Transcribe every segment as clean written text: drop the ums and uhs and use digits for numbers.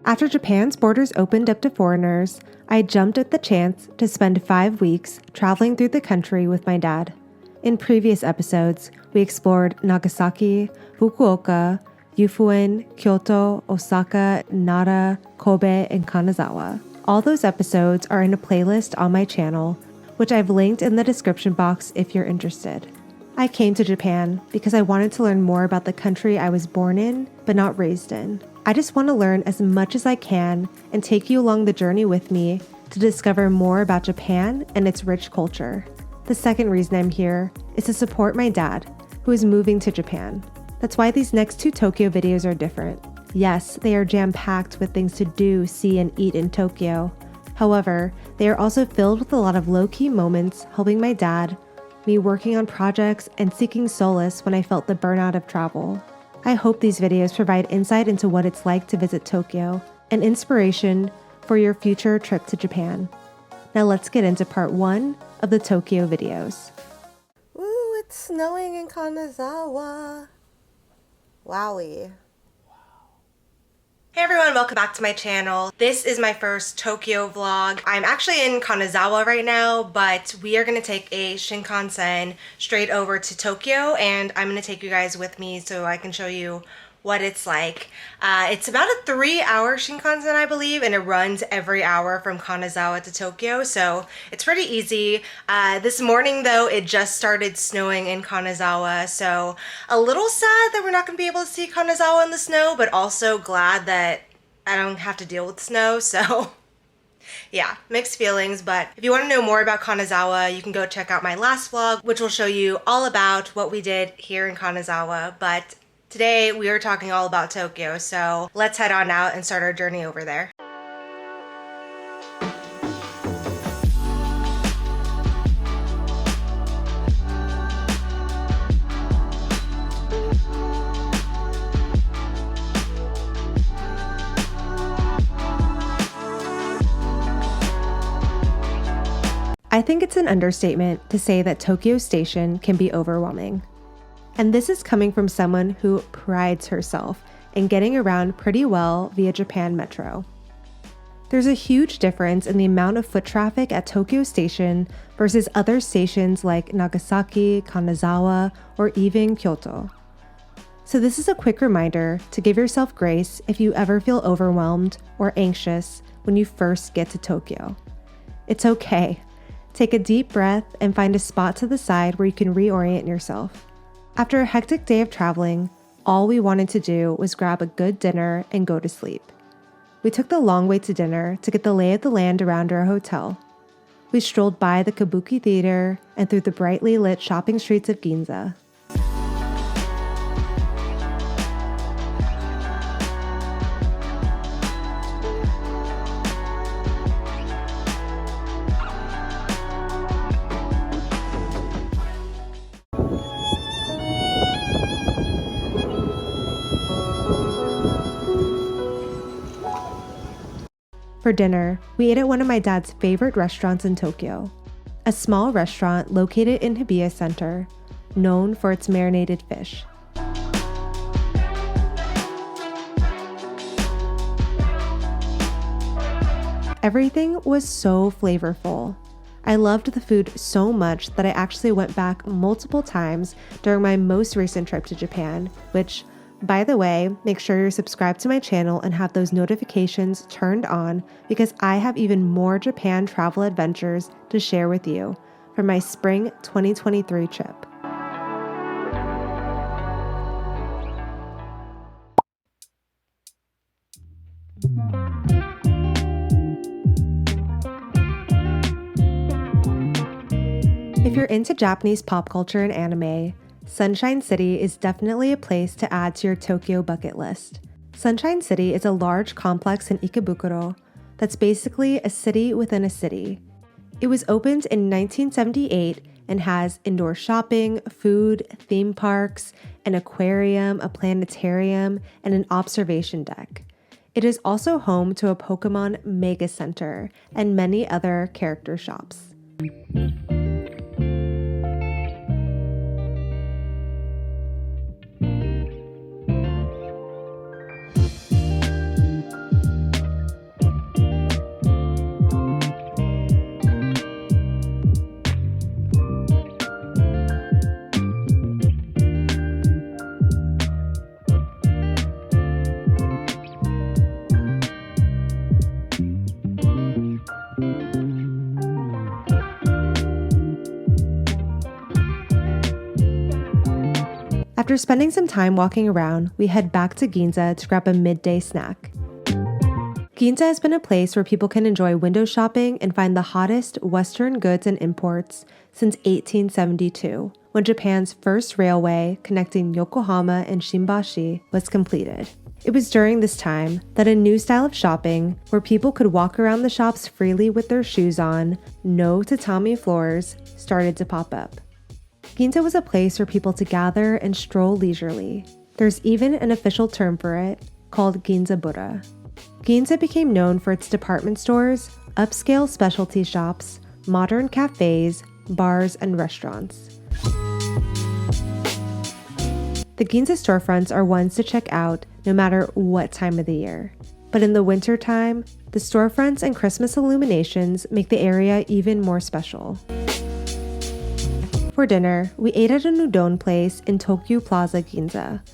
After Japan's borders opened up to foreigners, I jumped at the chance to spend 5 weeks traveling through the country with my dad. In previous episodes, we explored Nagasaki, Fukuoka, Yufuen, Kyoto, Osaka, Nara, Kobe, and Kanazawa. All those episodes are in a playlist on my channel, which I've linked in the description box if you're interested. I came to Japan because I wanted to learn more about the country I was born in, but not raised in. I just want to learn as much as I can and take you along the journey with me to discover more about Japan and its rich culture. The second reason I'm here is to support my dad, who is moving to Japan. That's why these next 2 Tokyo videos are different. Yes, they are jam-packed with things to do, see, and eat in Tokyo. However, they are also filled with a lot of low-key moments helping my dad, me working on projects, and seeking solace when I felt the burnout of travel. I hope these videos provide insight into what it's like to visit Tokyo and inspiration for your future trip to Japan. Now let's get into part 1 of the Tokyo videos. Ooh, it's snowing in Kanazawa. Wowie. Hey everyone, welcome back to my channel. This is my first Tokyo vlog. I'm actually in Kanazawa right now, but we are going to take a Shinkansen straight over to Tokyo, and I'm going to take you guys with me so I can show you what it's like. It's about a 3-hour Shinkansen, I believe, and it runs every hour from Kanazawa to Tokyo, so it's pretty easy. This morning, though, it just started snowing in Kanazawa, so a little sad that we're not going to be able to see Kanazawa in the snow, but also glad that I don't have to deal with snow, so yeah, mixed feelings. But if you want to know more about Kanazawa, you can go check out my last vlog, which will show you all about what we did here in Kanazawa. But today we are talking all about Tokyo, so let's head on out and start our journey over there. I think it's an understatement to say that Tokyo Station can be overwhelming. And this is coming from someone who prides herself in getting around pretty well via Japan Metro. There's a huge difference in the amount of foot traffic at Tokyo Station versus other stations like Nagasaki, Kanazawa, or even Kyoto. So this is a quick reminder to give yourself grace if you ever feel overwhelmed or anxious when you first get to Tokyo. It's okay. Take a deep breath and find a spot to the side where you can reorient yourself. After a hectic day of traveling, all we wanted to do was grab a good dinner and go to sleep. We took the long way to dinner to get the lay of the land around our hotel. We strolled by the Kabuki Theater and through the brightly lit shopping streets of Ginza. For dinner, we ate at one of my dad's favorite restaurants in Tokyo, a small restaurant located in Shibuya Center, known for its marinated fish. Everything was so flavorful. I loved the food so much that I actually went back multiple times during my most recent trip to Japan, which, by the way, make sure you're subscribed to my channel and have those notifications turned on because I have even more Japan travel adventures to share with you for my spring 2023 trip. If you're into Japanese pop culture and anime, Sunshine City is definitely a place to add to your Tokyo bucket list. Sunshine City is a large complex in Ikebukuro that's basically a city within a city. It was opened in 1978 and has indoor shopping, food, theme parks, an aquarium, a planetarium, and an observation deck. It is also home to a Pokemon Mega Center and many other character shops. After spending some time walking around, we head back to Ginza to grab a midday snack. Ginza has been a place where people can enjoy window shopping and find the hottest Western goods and imports since 1872, when Japan's first railway connecting Yokohama and Shimbashi was completed. It was during this time that a new style of shopping, where people could walk around the shops freely with their shoes on, no tatami floors, started to pop up. Ginza was a place for people to gather and stroll leisurely. There's even an official term for it, called Ginzabura. Ginza became known for its department stores, upscale specialty shops, modern cafes, bars, and restaurants. The Ginza storefronts are ones to check out no matter what time of the year. But in the winter time, the storefronts and Christmas illuminations make the area even more special. For dinner, we ate at an udon place in Tokyu Plaza, Ginza.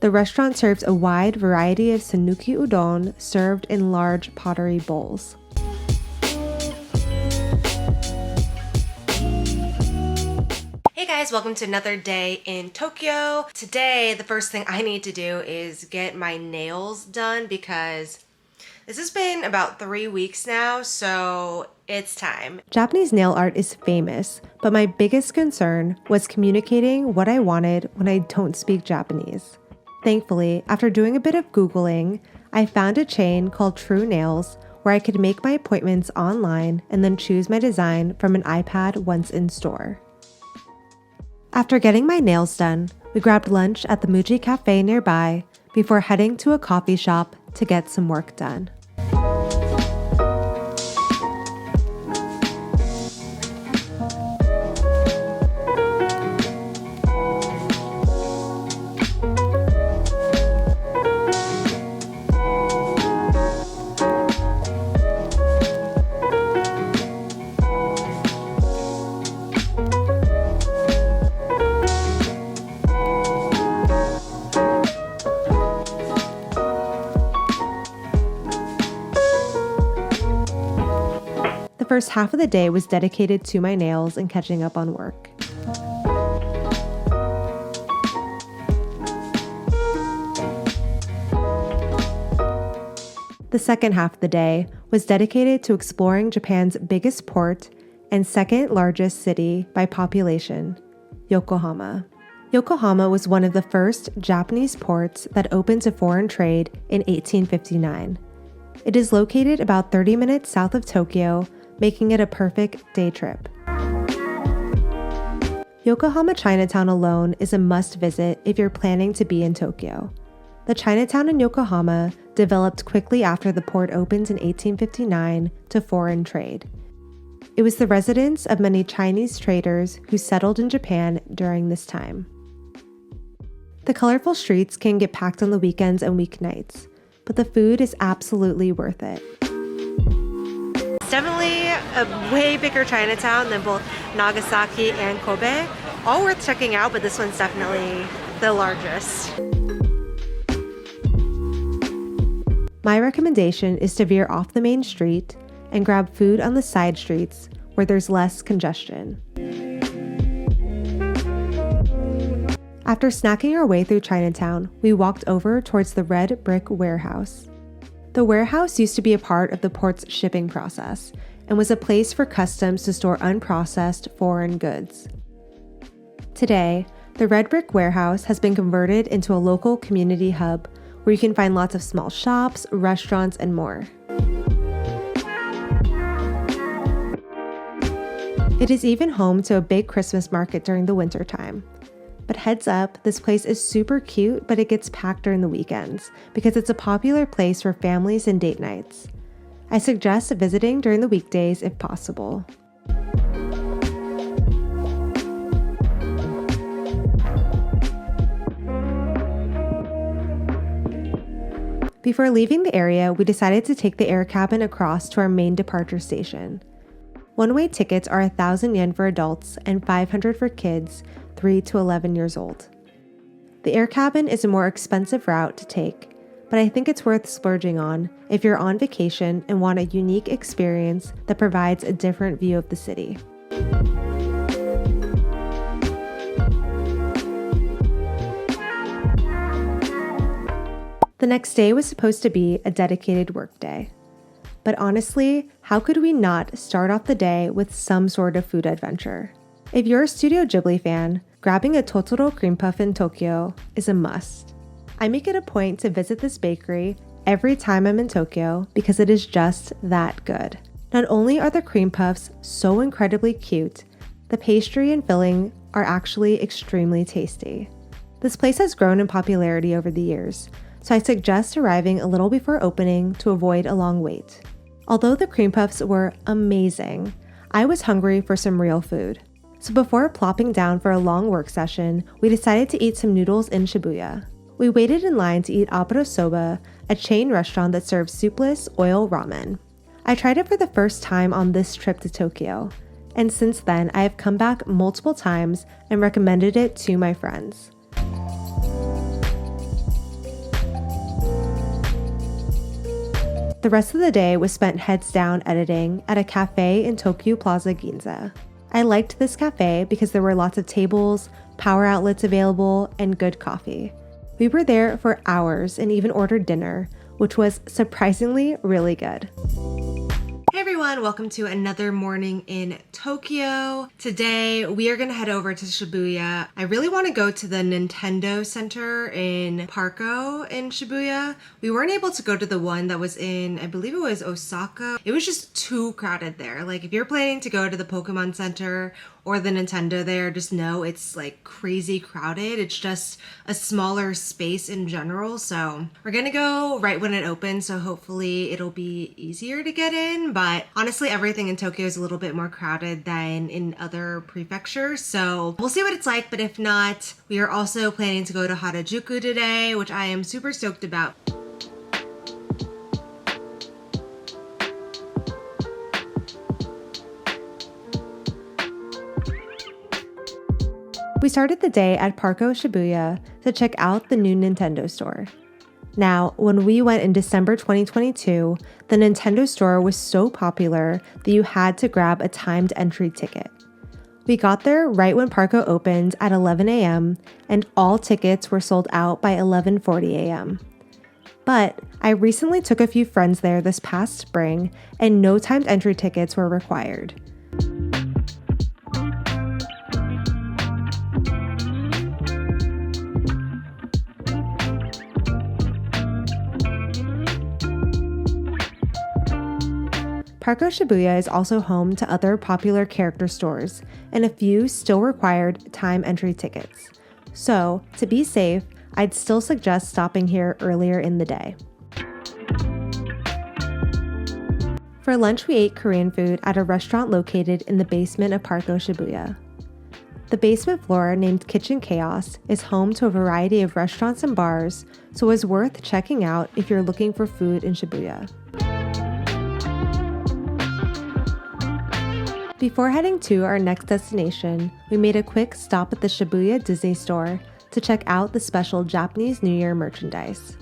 The restaurant serves a wide variety of sanuki udon served in large pottery bowls. Hey guys, welcome to another day in Tokyo. Today, the first thing I need to do is get my nails done because this has been about 3 weeks now, so it's time. Japanese nail art is famous, but my biggest concern was communicating what I wanted when I don't speak Japanese. Thankfully, after doing a bit of Googling, I found a chain called True Nails where I could make my appointments online and then choose my design from an iPad once in store. After getting my nails done, we grabbed lunch at the Muji Cafe nearby before heading to a coffee shop to get some work done. The first half of the day was dedicated to my nails and catching up on work. The second half of the day was dedicated to exploring Japan's biggest port and second largest city by population, Yokohama. Yokohama was one of the first Japanese ports that opened to foreign trade in 1859. It is located about 30 minutes south of Tokyo, making it a perfect day trip. Yokohama Chinatown alone is a must visit if you're planning to be in Tokyo. The Chinatown in Yokohama developed quickly after the port opened in 1859 to foreign trade. It was the residence of many Chinese traders who settled in Japan during this time. The colorful streets can get packed on the weekends and weeknights, but the food is absolutely worth it. It's definitely a way bigger Chinatown than both Nagasaki and Kobe. All worth checking out, but this one's definitely the largest. My recommendation is to veer off the main street and grab food on the side streets where there's less congestion. After snacking our way through Chinatown, we walked over towards the red brick warehouse. The warehouse used to be a part of the port's shipping process and was a place for customs to store unprocessed foreign goods. Today, the red brick warehouse has been converted into a local community hub where you can find lots of small shops, restaurants, and more. It is even home to a big Christmas market during the winter time. But heads up, this place is super cute, but it gets packed during the weekends because it's a popular place for families and date nights. I suggest visiting during the weekdays if possible. Before leaving the area, we decided to take the air cabin across to our main departure station. One-way tickets are 1,000 yen for adults and 500 for kids 3 to 11 years old. The air cabin is a more expensive route to take, but I think it's worth splurging on if you're on vacation and want a unique experience that provides a different view of the city. The next day was supposed to be a dedicated workday. But honestly, how could we not start off the day with some sort of food adventure? If you're a Studio Ghibli fan, grabbing a Totoro cream puff in Tokyo is a must. I make it a point to visit this bakery every time I'm in Tokyo because it is just that good. Not only are the cream puffs so incredibly cute, the pastry and filling are actually extremely tasty. This place has grown in popularity over the years, so I suggest arriving a little before opening to avoid a long wait. Although the cream puffs were amazing, I was hungry for some real food. So before plopping down for a long work session, we decided to eat some noodles in Shibuya. We waited in line to eat Abura Soba, a chain restaurant that serves soupless oil ramen. I tried it for the first time on this trip to Tokyo, and since then I have come back multiple times and recommended it to my friends. The rest of the day was spent heads down editing at a cafe in Tokyo Plaza Ginza. I liked this cafe because there were lots of tables, power outlets available, and good coffee. We were there for hours and even ordered dinner, which was surprisingly really good. Hey everyone, welcome to another morning in Tokyo. Today we are going to head over to Shibuya. I really want to go to the Nintendo Center in Parco in Shibuya. We weren't able to go to the one that was in, I believe it was Osaka. It was just too crowded there. Like if you're planning to go to the Pokemon Center or the Nintendo there, just know it's like crazy crowded. It's just a smaller space in general. So we're gonna go right when it opens. So hopefully it'll be easier to get in. But honestly, everything in Tokyo is a little bit more crowded than in other prefectures. So we'll see what it's like. But if not, we are also planning to go to Harajuku today, which I am super stoked about. We started the day at Parco Shibuya to check out the new Nintendo store. Now, when we went in December 2022, the Nintendo store was so popular that you had to grab a timed entry ticket. We got there right when Parco opened at 11 a.m. and all tickets were sold out by 11:40 a.m. But I recently took a few friends there this past spring and no timed entry tickets were required. Parco Shibuya is also home to other popular character stores, and a few still required time entry tickets. So, to be safe, I'd still suggest stopping here earlier in the day. For lunch, we ate Korean food at a restaurant located in the basement of Parco Shibuya. The basement floor, named Kitchen Chaos, is home to a variety of restaurants and bars, so is worth checking out if you're looking for food in Shibuya. Before heading to our next destination, we made a quick stop at the Shibuya Disney store to check out the special Japanese New Year merchandise.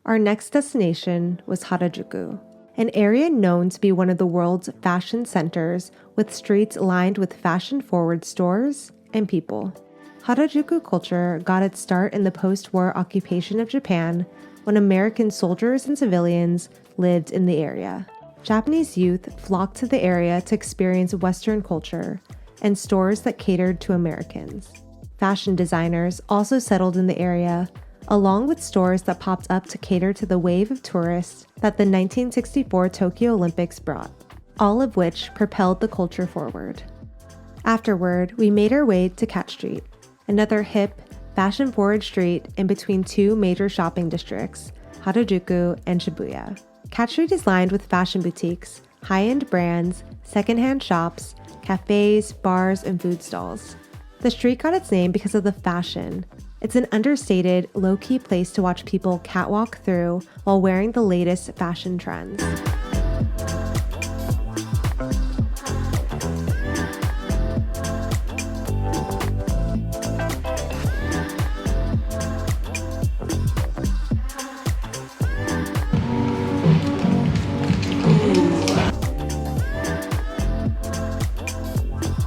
Our next destination was Harajuku, an area known to be one of the world's fashion centers with streets lined with fashion-forward stores and people. Harajuku culture got its start in the post-war occupation of Japan when American soldiers and civilians lived in the area. Japanese youth flocked to the area to experience Western culture and stores that catered to Americans. Fashion designers also settled in the area, along with stores that popped up to cater to the wave of tourists that the 1964 Tokyo Olympics brought, all of which propelled the culture forward. Afterward, we made our way to Cat Street, another hip, fashion-forward street in between two major shopping districts, Harajuku and Shibuya. Cat Street is lined with fashion boutiques, high-end brands, secondhand shops, cafes, bars, and food stalls. The street got its name because of the fashion. It's an understated, low-key place to watch people catwalk through while wearing the latest fashion trends.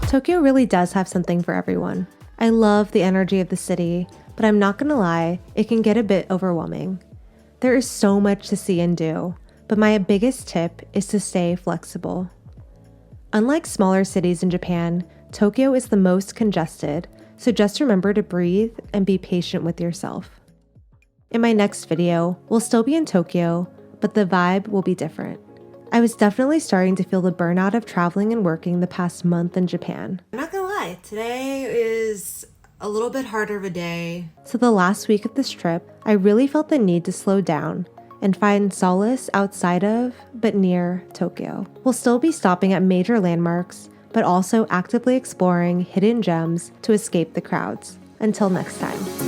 Tokyo really does have something for everyone. I love the energy of the city, but I'm not gonna lie, it can get a bit overwhelming. There is so much to see and do, but my biggest tip is to stay flexible. Unlike smaller cities in Japan, Tokyo is the most congested, so just remember to breathe and be patient with yourself. In my next video, we'll still be in Tokyo, but the vibe will be different. I was definitely starting to feel the burnout of traveling and working the past month in Japan. I'm not gonna lie, today is a little bit harder of a day. So the last week of this trip, I really felt the need to slow down and find solace outside of, but near, Tokyo. We'll still be stopping at major landmarks, but also actively exploring hidden gems to escape the crowds. Until next time.